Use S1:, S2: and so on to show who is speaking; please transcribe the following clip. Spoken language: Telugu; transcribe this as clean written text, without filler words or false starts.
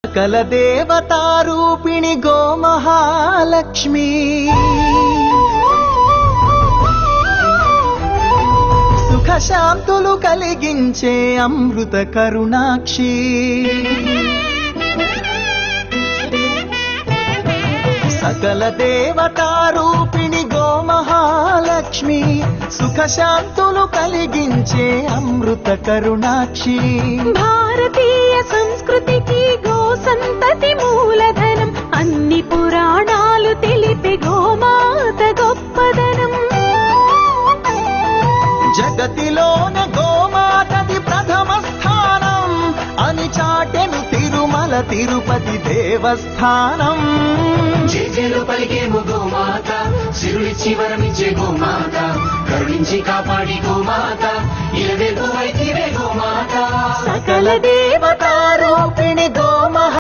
S1: సకల దేవతారూపిణి గోమహాలక్ష్మి సుఖ శాంతులు కలిగించే అమృత కరుణాక్షి సకల దేవతారూపిణి గోమహాలక్ష్మి సుఖ శాంతులు కలిగించే అమృత కరుణాక్షి
S2: భారతీయ సంస్కృతికి గో సంతతి మూలధనం అన్ని పురాణాలు తెలిపే గోమాత గొప్పదనం
S1: జగతిలోన గోమాతది ప్రథమ స్థానం అని చాటెను తిరుమల తిరుపతి దేవస్థానం
S3: జేజేలు పలికేము గోమాత సిరులిచ్చి వరమిచ్చే గోమాత కరుణించి కాపాడి గోమాత ఇలవేల్పు వైతివే గోమాత
S1: సకల దేవతారూపిణి గోమహ